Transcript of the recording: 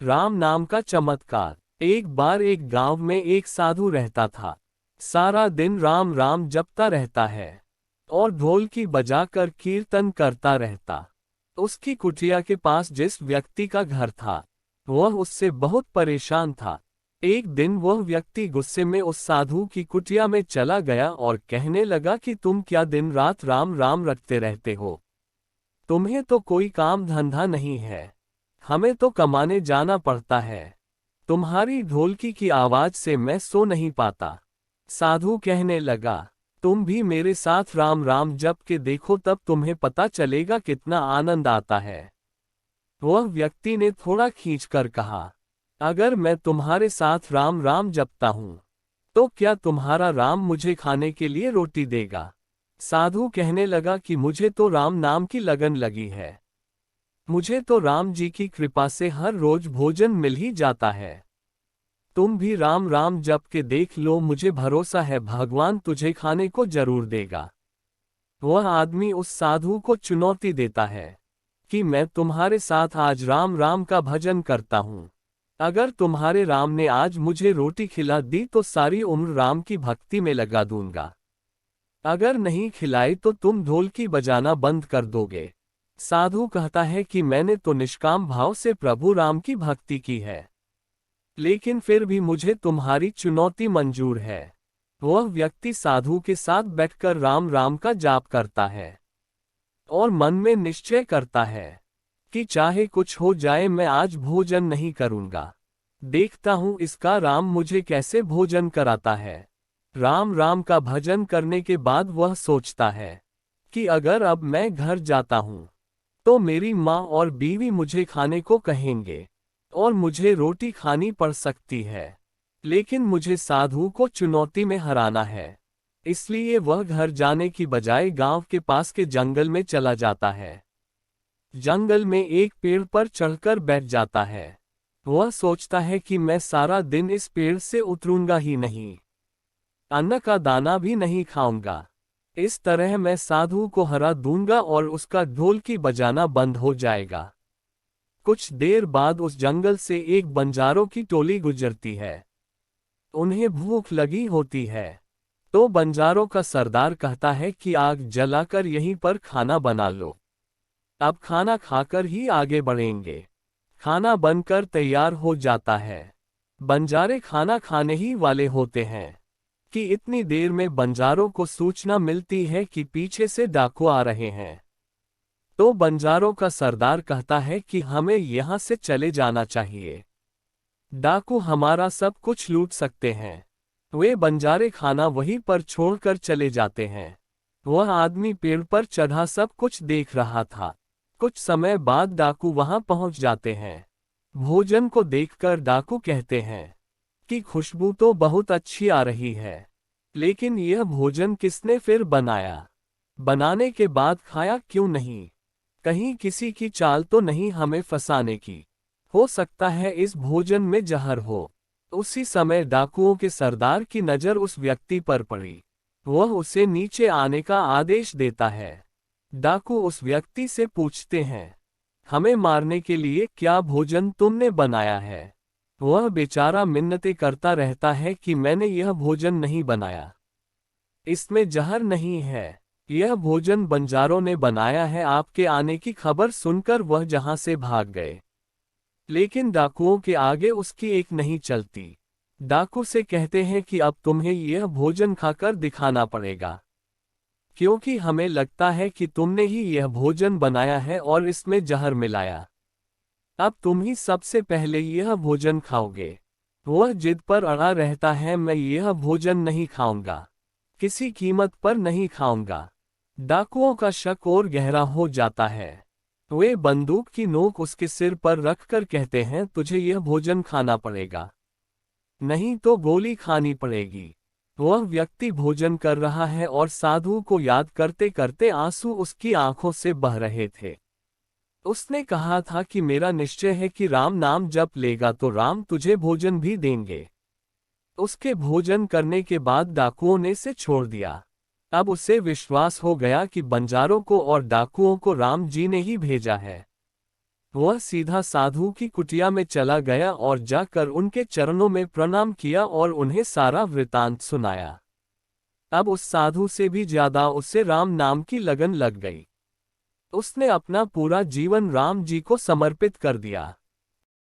राम नाम का चमत्कार। एक बार एक गांव में एक साधु रहता था। सारा दिन राम राम जपता रहता है और ढोलकी बजाकर कीर्तन करता रहता। उसकी कुटिया के पास जिस व्यक्ति का घर था, वह उससे बहुत परेशान था। एक दिन वह व्यक्ति गुस्से में उस साधु की कुटिया में चला गया और कहने लगा कि तुम क्या दिन रात राम राम रटते रहते हो? तुम्हें तो कोई काम धंधा नहीं है, हमें तो कमाने जाना पड़ता है। तुम्हारी ढोलकी की आवाज से मैं सो नहीं पाता। साधु कहने लगा, तुम भी मेरे साथ राम राम जप के देखो, तब तुम्हें पता चलेगा कितना आनंद आता है। वह व्यक्ति ने थोड़ा खींचकर कहा, अगर मैं तुम्हारे साथ राम राम जपता हूं, तो क्या तुम्हारा राम मुझे खाने के लिए रोटी देगा? साधु कहने लगा कि मुझे तो राम नाम की लगन लगी है। मुझे तो राम जी की कृपा से हर रोज भोजन मिल ही जाता है। तुम भी राम राम जप के देख लो, मुझे भरोसा है भगवान तुझे खाने को जरूर देगा। वह आदमी उस साधु को चुनौती देता है कि मैं तुम्हारे साथ आज राम राम का भजन करता हूँ। अगर तुम्हारे राम ने आज मुझे रोटी खिला दी तो सारी उम्र राम की भक्ति में लगा दूंगा। अगर नहीं खिलाई तो तुम ढोलकी बजाना बंद कर दोगे। साधु कहता है कि मैंने तो निष्काम भाव से प्रभु राम की भक्ति की है, लेकिन फिर भी मुझे तुम्हारी चुनौती मंजूर है। वह व्यक्ति साधु के साथ बैठकर राम राम का जाप करता है और मन में निश्चय करता है कि चाहे कुछ हो जाए मैं आज भोजन नहीं करूंगा। देखता हूं इसका राम मुझे कैसे भोजन कराता है। राम राम का भजन करने के बाद वह सोचता है कि अगर अब मैं घर जाता हूं तो मेरी माँ और बीवी मुझे खाने को कहेंगे और मुझे रोटी खानी पड़ सकती है। लेकिन मुझे साधु को चुनौती में हराना है, इसलिए वह घर जाने की बजाय गांव के पास के जंगल में चला जाता है। जंगल में एक पेड़ पर चढ़कर बैठ जाता है। वह सोचता है कि मैं सारा दिन इस पेड़ से उतरूंगा ही नहीं, अन्न का दाना भी नहीं खाऊंगा। इस तरह मैं साधु को हरा दूंगा और उसका ढोलकी बजाना बंद हो जाएगा। कुछ देर बाद उस जंगल से एक बंजारों की टोली गुजरती है। उन्हें भूख लगी होती है, तो बंजारों का सरदार कहता है कि आग जलाकर यहीं पर खाना बना लो। अब खाना खाकर ही आगे बढ़ेंगे। खाना बनकर तैयार हो जाता है। बंजारे खाना खाने ही वाले होते हैं कि इतनी देर में बंजारों को सूचना मिलती है कि पीछे से डाकू आ रहे हैं। तो बंजारों का सरदार कहता है कि हमें यहां से चले जाना चाहिए, डाकू हमारा सब कुछ लूट सकते हैं। वे बंजारे खाना वहीं पर छोड़कर चले जाते हैं। वह आदमी पेड़ पर चढ़ा सब कुछ देख रहा था। कुछ समय बाद डाकू वहां पहुंच जाते हैं। भोजन को देखकर डाकू कहते हैं कि खुशबू तो बहुत अच्छी आ रही है, लेकिन यह भोजन किसने फिर बनाया? बनाने के बाद खाया क्यों नहीं? कहीं किसी की चाल तो नहीं हमें फंसाने की? हो सकता है इस भोजन में जहर हो। उसी समय डाकुओं के सरदार की नजर उस व्यक्ति पर पड़ी। वह उसे नीचे आने का आदेश देता है। डाकू उस व्यक्ति से पूछते हैं, हमें मारने के लिए क्या भोजन तुमने बनाया है? वह बेचारा मिन्नतें करता रहता है कि मैंने यह भोजन नहीं बनाया, इसमें जहर नहीं है, यह भोजन बंजारों ने बनाया है। आपके आने की खबर सुनकर वह जहां से भाग गए, लेकिन डाकुओं के आगे उसकी एक नहीं चलती। डाकू से कहते हैं कि अब तुम्हें यह भोजन खाकर दिखाना पड़ेगा, क्योंकि हमें लगता है कि तुमने ही यह भोजन बनाया है और इसमें जहर मिलाया। अब तुम ही सबसे पहले यह भोजन खाओगे। वह जिद पर अड़ा रहता है, मैं यह भोजन नहीं खाऊंगा, किसी कीमत पर नहीं खाऊंगा। डाकुओं का शक और गहरा हो जाता है। वे बंदूक की नोक उसके सिर पर रखकर कहते हैं, तुझे यह भोजन खाना पड़ेगा, नहीं तो गोली खानी पड़ेगी। वह व्यक्ति भोजन कर रहा है और साधु को याद करते करते आंसू उसकी आंखों से बह रहे थे। उसने कहा था कि मेरा निश्चय है कि राम नाम जप लेगा तो राम तुझे भोजन भी देंगे। उसके भोजन करने के बाद डाकुओं ने से छोड़ दिया। अब उसे विश्वास हो गया कि बंजारों को और डाकुओं को राम जी ने ही भेजा है। वह सीधा साधु की कुटिया में चला गया और जाकर उनके चरणों में प्रणाम किया और उन्हें सारा वृतांत सुनाया। अब उस साधु से भी ज्यादा उससे राम नाम की लगन लग गई। उसने अपना पूरा जीवन राम जी को समर्पित कर दिया।